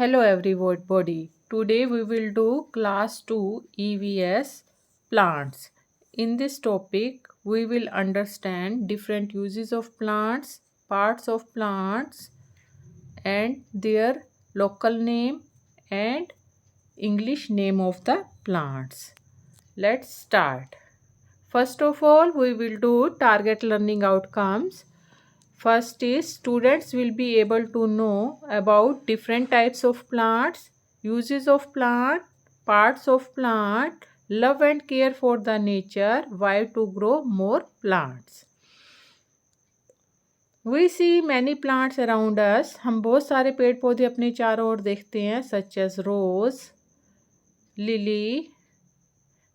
Hello everybody. Today we will do class 2 EVS plants. In this topic we will understand different uses of plants, parts of plants and their local name and English name of the plants. Let's start. First of all we will do target learning outcomes. First is students will be able to know about different types of plants, uses of plant, parts of plant, love and care for the nature, why to grow more plants. We see many plants around us. हम बहुत सारे पेड़ पौधे अपने चारों ओर देखते हैं such as rose, lily,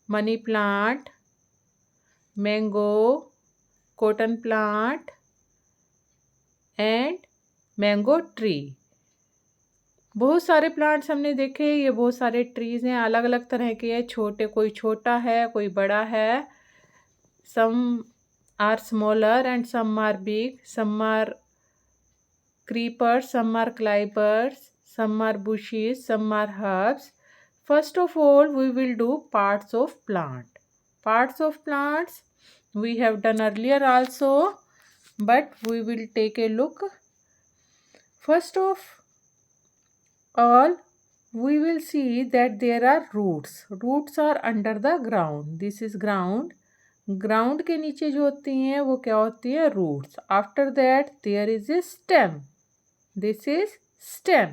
money plant, mango, cotton plant and mango tree. बहुत सारे प्लांट्स हमने देखे. ये बहुत सारे ट्रीज हैं, अलग अलग तरह के हैं. छोटे, कोई छोटा है, कोई बड़ा है. Some are smaller and some are big. Some are creepers, some are climbers, some are bushes, some are herbs. First of all, we will do parts of plant. Parts of plants we have done earlier also, but we will take a look. First of all, we will see that there are roots. Roots are under the ground. This is ground. Ground के नीचे जो होती हैं वो क्या होती है? Roots. After that there is a stem. This is stem.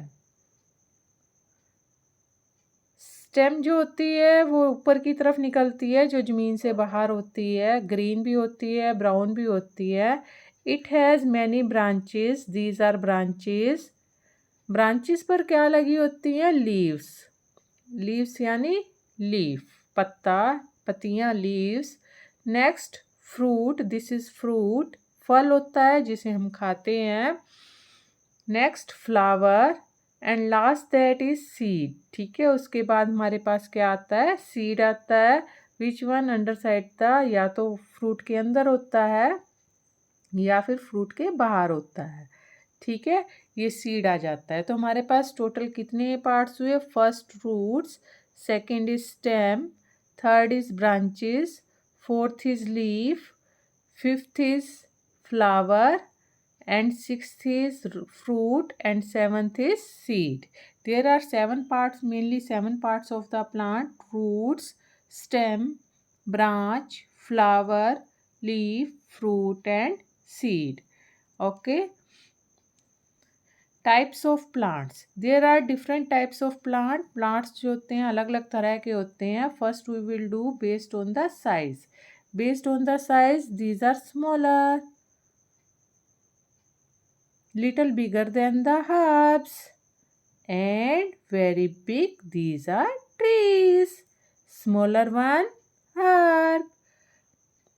Stem जो होती है वो ऊपर की तरफ निकलती है, जो ज़मीन से बाहर होती है. ग्रीन भी होती है, ब्राउन भी होती है. It has many branches. These are branches. Branches पर क्या लगी होती हैं? लीव्स. लीव्स यानी लीफ, पत्ता, पत्तियाँ, leaves. Next fruit. This is fruit. फल होता है जिसे हम खाते हैं. Next flower and last that is seed. ठीक है, उसके बाद हमारे पास क्या आता है? सीड आता है. विच वन अंडर साइड था? या तो फ्रूट के अंदर होता है या फिर फ्रूट के बाहर होता है. ठीक है, ये सीड आ जाता है. तो हमारे पास टोटल कितने पार्ट्स हुए? First roots, second is stem, third is branches, fourth is leaf, fifth is flower and sixth is fruit and seventh is seed. There are 7 parts, mainly 7 parts of the plant: roots, stem, branch, flower, leaf, fruit and seed. Okay. Types of plants. There are different types of plant. Plants जो होते हैं अलग अलग तरह के होते हैं. First we will do based on the size. Based on the size, these are smaller, little bigger than the herbs, and very big. These are trees. Smaller one, herb,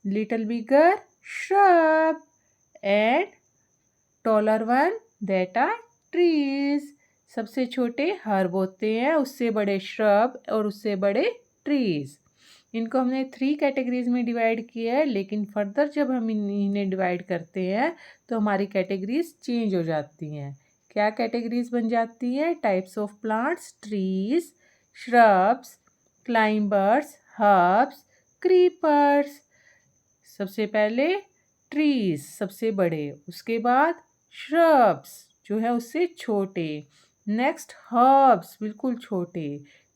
little bigger, shrub, and taller one, that are trees. सबसे छोटे herb होते हैं, उससे बड़े shrub और उससे बड़े trees. इनको हमने 3 कैटेगरीज में डिवाइड किया है, लेकिन फर्दर जब हम इन्हें डिवाइड करते हैं तो हमारी कैटेगरीज चेंज हो जाती हैं. क्या कैटेगरीज बन जाती हैं? Types of plants, trees, shrubs, climbers, herbs, creepers. सबसे पहले ट्रीज सबसे बड़े, उसके बाद श्रब्स जो है उससे छोटे, नेक्स्ट हर्ब्स बिल्कुल छोटे,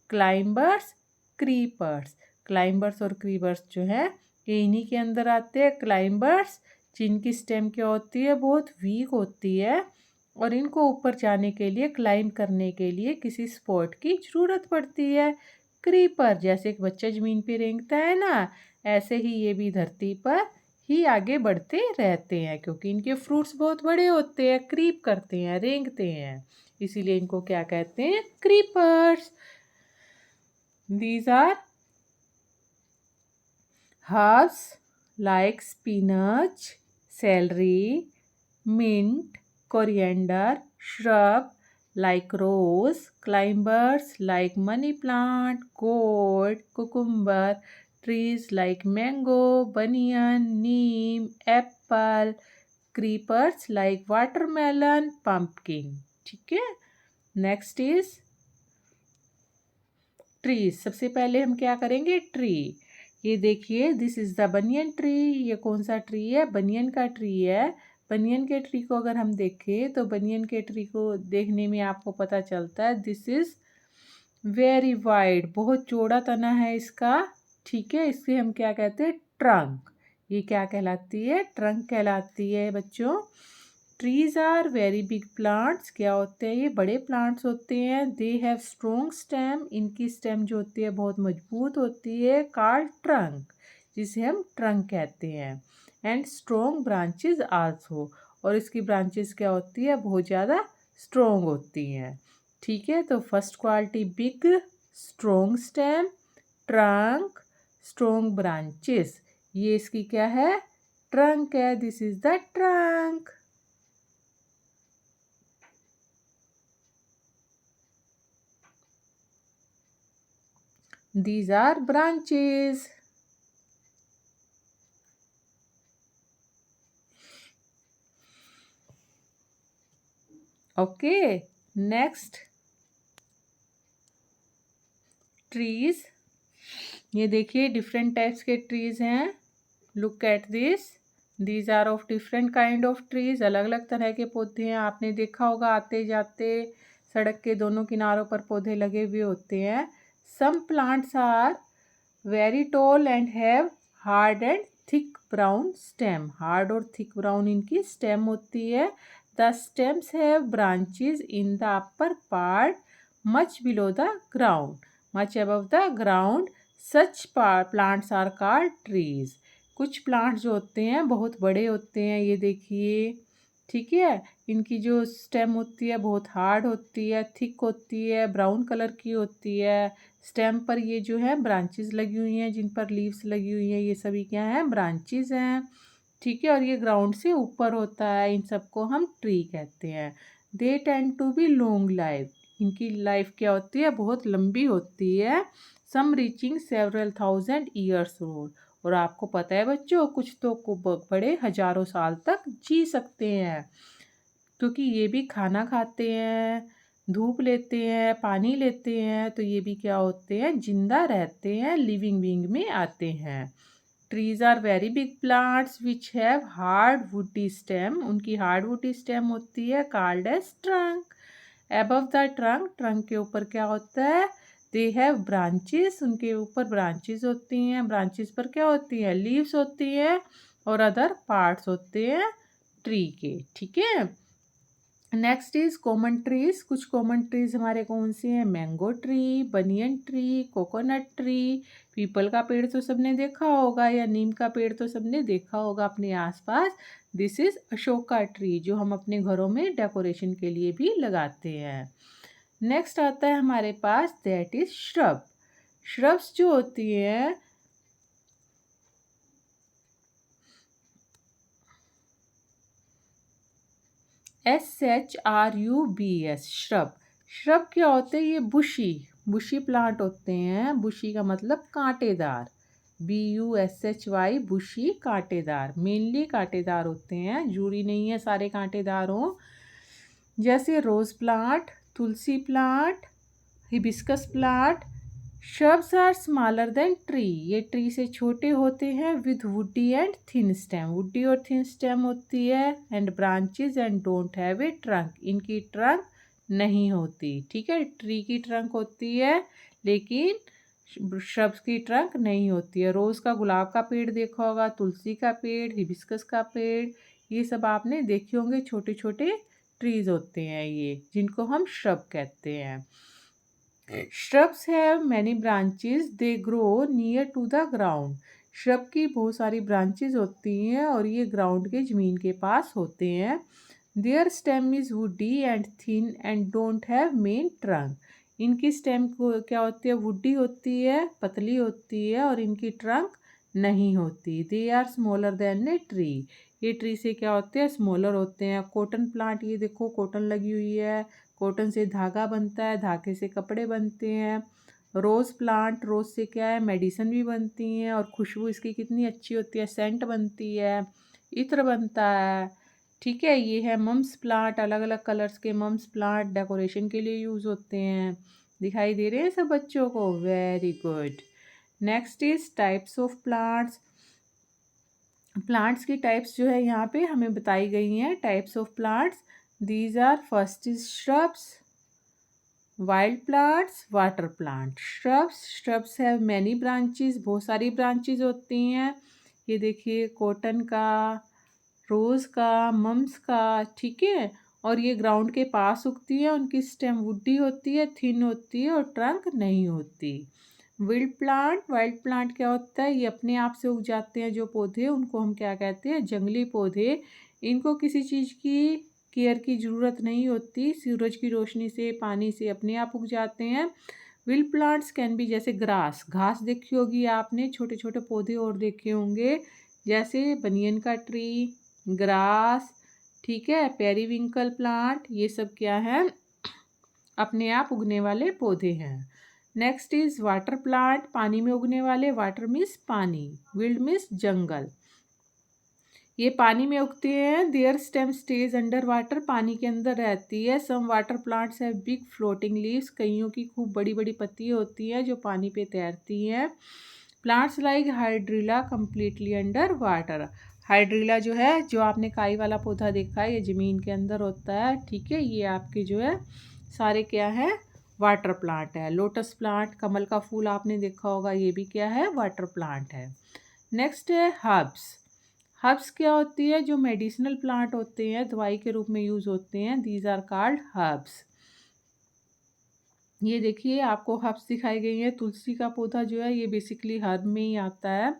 क्लाइंबर्स, क्रीपर्स. क्लाइंबर्स और क्रीपर्स जो है ये इन्हीं के अंदर आते हैं. क्लाइंबर्स जिनकी स्टेम क्या होती है? बहुत वीक होती है और इनको ऊपर जाने के लिए, क्लाइंब करने के लिए किसी सपोर्ट की ज़रूरत पड़ती है. क्रीपर जैसे एक बच्चा ज़मीन पे रेंगता है ना, ऐसे ही ये भी धरती पर ही आगे बढ़ते रहते हैं, क्योंकि इनके फ्रूट्स बहुत बड़े होते हैं, क्रीप करते हैं, रेंगते हैं, इसीलिए इनको क्या कहते हैं? Creepers. These are herbs like spinach, celery, mint, coriander, shrub like rose, climbers like money plant, gourd, cucumber, trees like mango, banyan, neem, apple, creepers like watermelon, pumpkin. ठीक है, नेक्स्ट इज ट्रीज। सबसे पहले हम क्या करेंगे, tree. ये देखिए, this is the banyan tree. ये कौन सा ट्री है, बनियन का ट्री है। बनियन के ट्री को अगर हम देखें तो बनियन के ट्री को देखने में आपको पता चलता है दिस इज वेरी वाइड, बहुत चौड़ा तना है इसका। ठीक है, इससे हम क्या कहते हैं, ट्रंक। ये क्या कहलाती है, ट्रंक कहलाती है बच्चों। Trees are very big plants. क्या होते हैं, ये बड़े प्लांट्स होते हैं। They have strong stem. इनकी स्टेम जो होती है बहुत मजबूत होती है। कॉल्ड ट्रंक, जिसे हम ट्रंक कहते हैं। And strong branches also. और इसकी ब्रांचेस क्या होती है, बहुत ज़्यादा स्ट्रोंग होती हैं। ठीक है, तो first quality big, strong stem, trunk, strong branches. ये इसकी क्या है, ट्रंक है। This is the trunk. These are branches. Okay, next trees. ये देखिए डिफरेंट टाइप्स के ट्रीज हैं। Look at this, these are of different kind of trees. अलग अलग तरह के पौधे हैं। आपने देखा होगा आते जाते सड़क के दोनों किनारों पर पौधे लगे हुए होते हैं। Some plants are very tall and have hard and thick brown stem. Hard और थिक ब्राउन इनकी स्टेम होती है। The stems have branches in the upper part much below the ground, much above the ground. Such plants are called trees. कुछ plants जो होते हैं बहुत बड़े होते हैं, ये देखिए। ठीक है, इनकी जो स्टेम होती है बहुत हार्ड होती है, थिक होती है, ब्राउन कलर की होती है। स्टेम पर ये जो है ब्रांचेस लगी हुई हैं, जिन पर लीव्स लगी हुई हैं, ये सभी क्या हैं, ब्रांचेस हैं। ठीक है, और ये ग्राउंड से ऊपर होता है। इन सबको हम ट्री कहते हैं। They tend to be long life. इनकी लाइफ क्या होती है, बहुत लंबी होती है। Some reaching several thousand years old. और आपको पता है बच्चों, कुछ तो बड़े हजारों साल तक जी सकते हैं, क्योंकि ये भी खाना खाते हैं, धूप लेते हैं, पानी लेते हैं, तो ये भी क्या होते हैं, जिंदा रहते हैं, लिविंग बीइंग में आते हैं। Trees are very big plants which have hard woody stem. उनकी हार्ड वुडी स्टेम होती है, called as trunk. Above the trunk, trunk के ऊपर क्या होता है, दे हैव ब्रांचेस। उनके ऊपर ब्रांचेस होती हैं। ब्रांचेस पर क्या होती है, लीव्स होती है और अदर पार्ट्स होते हैं ट्री के। ठीक है, नेक्स्ट इज कॉमन ट्रीज। कुछ कॉमन ट्रीज हमारे कौन से हैं, mango tree, banyan tree, coconut tree. People का पेड़ तो सबने देखा होगा, या नीम का पेड़ तो सबने देखा होगा अपने आसपास। दिस इज अशोका ट्री, जो हम अपने घरों में डेकोरेशन के लिए भी लगाते हैं। नेक्स्ट आता है हमारे पास, दैट इज श्रब। श्रब्स जो होती है, SHRUBS, श्रब। श्रब क्या होते हैं, ये बुशी, बुशी प्लांट होते हैं। बुशी का मतलब कांटेदार, BUSHY, बुशी, कांटेदार। मेनली कांटेदार होते हैं, जरूरी नहीं है सारे कांटेदार हों। जैसे rose plant, tulsi plant, hibiscus plant. Shrubs are smaller than tree. ये ट्री से छोटे होते हैं। With woody and thin stem, woody और थिन स्टेम होती है। And branches and don't have a trunk. इनकी ट्रंक नहीं होती। ठीक है, ट्री की ट्रंक होती है लेकिन श्रब्स की ट्रंक नहीं होती है। रोज़ का, गुलाब का पेड़ देखा होगा, तुलसी का पेड़, हिबिस्कस का पेड़, ये सब आपने देखे होंगे। छोटे छोटे ट्रीज होते हैं ये, जिनको हम श्रब कहते हैं। Shrubs have many branches. They grow near to the ground. Shrub की बहुत सारी ब्रांचेज होती हैं और ये ग्राउंड के ज़मीन के पास होते हैं। Their stem is woody and thin and don't have main trunk. इनकी स्टेम को क्या होती है, वुडी होती है, पतली होती है, और इनकी ट्रंक नहीं होती। They are smaller than a tree. ये ट्री से क्या होते हैं, स्मॉलर होते हैं। कॉटन प्लांट, ये देखो कॉटन लगी हुई है, कॉटन से धागा बनता है, धागे से कपड़े बनते हैं। रोज़ प्लांट, रोज़ से क्या है, मेडिसिन भी बनती हैं, और खुशबू इसकी कितनी अच्छी होती है, सेंट बनती है, इत्र बनता है। ठीक है, ये है मम्स प्लांट, अलग अलग कलर्स के मम्स प्लांट डेकोरेशन के लिए यूज़ होते हैं। दिखाई दे रहे हैं सब बच्चों को? Very good. Next is types of plants. Plants की टाइप्स जो है यहाँ पे हमें बताई गई हैं। Types of plants, these are first is shrubs, wild plants, water plant. Shrubs have many branches, बहुत सारी ब्रांचेस होती हैं। ये देखिए कॉटन का, रोज़ का, मम्स का, ठीक है। और ये ग्राउंड के पास उगती है, उनकी स्टेम वुडी होती है, थिन होती है और ट्रंक नहीं होती। वाइल्ड प्लांट क्या होता है? ये अपने आप से उग जाते हैं जो पौधे, उनको हम क्या कहते हैं? जंगली पौधे। इनको किसी चीज़ की केयर की ज़रूरत नहीं होती, सूरज की रोशनी से, पानी से अपने आप उग जाते हैं। विल्ड प्लांट्स कैन बी, जैसे ग्रास, घास देखी होगी आपने, छोटे छोटे पौधे और देखे होंगे, जैसे बनियन का ट्री, ग्रास, ठीक है, पेरीविंकल प्लांट, ये सब क्या है? अपने आप उगने वाले पौधे हैं। नेक्स्ट इज वाटर प्लांट, पानी में उगने वाले। वाटर मीन्स पानी, विल्ड मीन्स जंगल। ये पानी में उगते हैं। Their stem stage under water, पानी के अंदर रहती है। Some water plants have big floating leaves, कईयों की खूब बड़ी बड़ी पत्तियां होती हैं जो पानी पे तैरती हैं। Plants like hydrilla completely under water. Hydrilla जो है, जो आपने काई वाला पौधा देखा है, ये ज़मीन के अंदर होता है, ठीक है। ये आपके जो है सारे क्या है? वाटर प्लांट है। लोटस प्लांट, कमल का फूल आपने देखा होगा, ये भी क्या है? वाटर प्लांट है। नेक्स्ट है हर्ब्स। हर्ब्स क्या होती है? जो मेडिसिनल प्लांट होते हैं, दवाई के रूप में यूज़ होते हैं, दीज आर कॉल्ड हर्ब्स। ये देखिए आपको हर्ब्स दिखाई गई है। तुलसी का पौधा जो है ये बेसिकली हर्ब में ही आता है।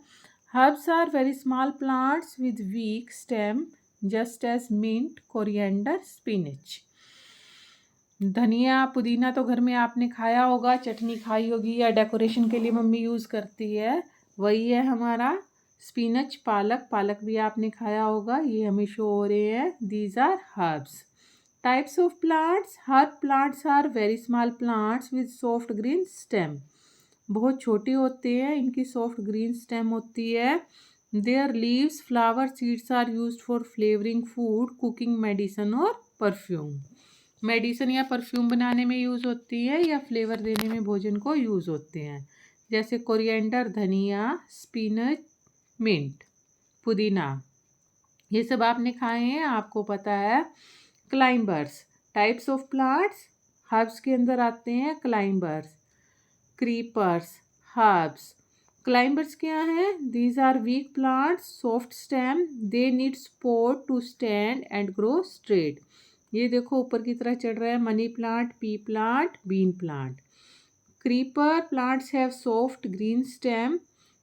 Herbs are very small plants with weak stem, just as mint, coriander, spinach. धनिया, पुदीना तो घर में आपने खाया होगा, चटनी खाई होगी, या डेकोरेशन के लिए मम्मी यूज़ करती है, वही है हमारा। स्पिनच, पालक, पालक भी आपने खाया होगा, ये हमें शो हो रहे हैं। These are herbs. Types of plants, herb plants are very small plants with soft green stem. बहुत छोटे होते हैं, इनकी सॉफ्ट ग्रीन स्टेम होती है। Their leaves, flower, seeds are used for flavouring food, cooking, medicine और परफ्यूम। मेडिसिन या perfume बनाने में यूज़ होती है, या फ्लेवर देने में भोजन को यूज़ होते हैं। जैसे कोरिएंडर, धनिया, स्पिनच, मिंट, पुदीना, ये सब आपने खाए हैं, आपको पता है। Climbers, types of plants, herbs के अंदर आते हैं क्लाइंबर्स, क्रीपर्स, हर्ब्स। क्लाइंबर्स क्या हैं? These are weak plants, soft stem, they need support to stand and grow straight. ये देखो ऊपर की तरह चढ़ रहा है। Money plant, pea plant, bean plant. Creeper plants have soft green stem,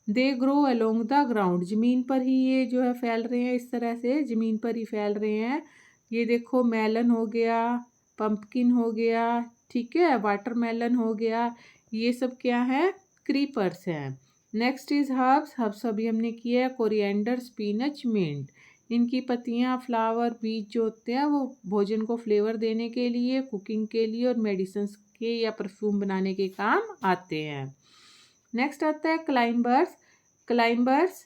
they grow along the ground, ज़मीन पर ही ये जो है फैल रहे हैं, इस तरह से ज़मीन पर ही फैल रहे हैं। ये देखो मेलन हो गया, पंपकिन हो गया, ठीक है, वाटरमेलन हो गया, ये सब क्या है? क्रीपर्स हैं। Next is herbs. हर्ब्स अभी हमने किया है। कोरिएंडर, स्पिनच, मिंट, इनकी पत्तियां, फ्लावर, बीज जो होते हैं वो भोजन को फ्लेवर देने के लिए, कुकिंग के लिए और मेडिसिन के या परफ्यूम बनाने के काम आते हैं। नेक्स्ट आता है climbers. Climbers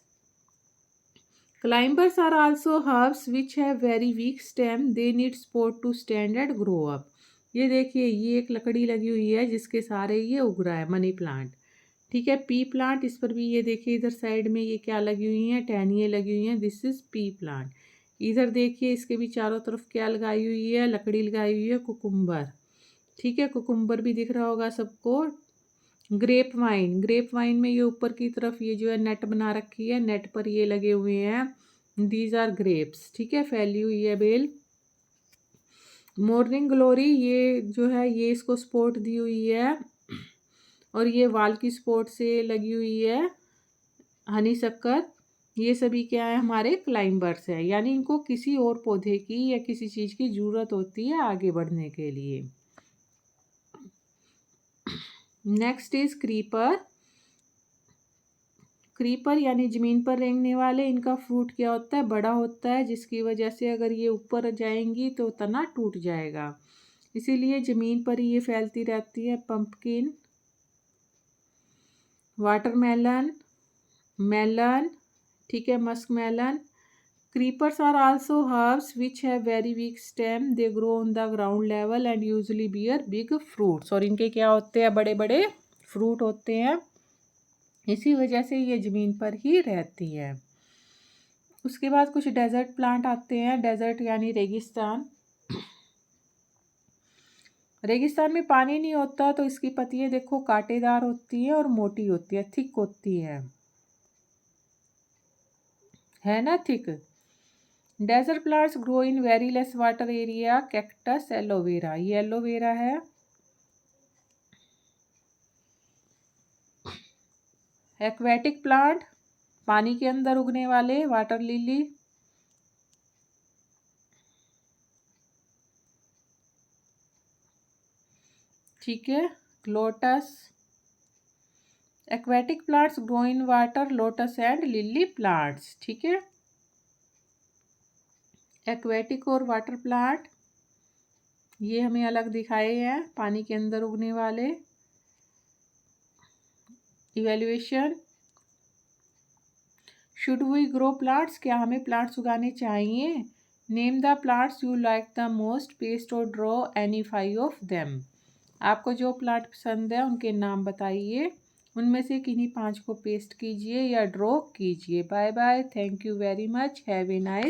climbers are also herbs which have very weak stem, they need support to stand and grow up. ये देखिए ये एक लकड़ी लगी हुई है जिसके सहारे ये उग रहा है, मनी प्लांट, ठीक है। पी प्लांट, इस पर भी ये देखिए इधर साइड में ये क्या लगी हुई हैं? टहनियाँ लगी हुई हैं, दिस इज पी प्लांट। इधर देखिए इसके भी चारों तरफ क्या लगाई हुई है? लकड़ी लगाई हुई है, कुकुम्बर, ठीक है, कुकुम्बर भी दिख रहा होगा सबको। ग्रेप वाइन, ग्रेप वाइन में ये ऊपर की तरफ ये जो है नेट बना रखी है, नेट पर ये लगे हुए हैं, दीज आर ग्रेप्स, ठीक है, फैली हुई है बेल। मॉर्निंग ग्लोरी, ये जो है ये इसको सपोर्ट दी हुई है, और ये वाल की सपोर्ट से लगी हुई है। हनी शक्कर, ये सभी क्या है? हमारे क्लाइंबर्स है, यानी इनको किसी और पौधे की या किसी चीज़ की ज़रूरत होती है आगे बढ़ने के लिए। Next is creeper. क्रीपर यानी ज़मीन पर रेंगने वाले, इनका फ्रूट क्या होता है? बड़ा होता है, जिसकी वजह से अगर ये ऊपर जाएंगी तो तना टूट जाएगा, इसीलिए ज़मीन पर ही ये फैलती रहती है। पंपकिन, वाटरमेलन, मेलन, ठीक है, musk melon, Creepers are also herbs which have very weak stem. They grow on the ground level and usually bear big fruits. और इनके क्या होते हैं, बड़े बड़े फ्रूट होते हैं, इसी वजह से ये ज़मीन पर ही रहती है। उसके बाद कुछ डेजर्ट प्लांट आते हैं। डेजर्ट यानी रेगिस्तान। रेगिस्तान में पानी नहीं होता तो इसकी पत्तियां देखो कांटेदार होती हैं और मोटी होती है, थिक होती है ना, thick. Desert plants grow in very less water area. Cactus, aloe vera, ये एलोवेरा है। एक्वेटिक प्लांट, पानी के अंदर उगने वाले, वाटर लिली। ठीक है, lotus. Aquatic plants grow in water, lotus and lily plants. ठीक है, एक्वेटिक और वाटर प्लांट ये हमें अलग दिखाए हैं, पानी के अंदर उगने वाले। Evaluation, should we grow plants, क्या हमें प्लांट्स उगाने चाहिए? Name the plants you like the most, paste और ड्रॉ एनी 5 ऑफ देम। आपको जो प्लांट पसंद है उनके नाम बताइए, उनमें से किन्हीं 5 को पेस्ट कीजिए या ड्रॉ कीजिए। Bye bye, thank you very much, have a nice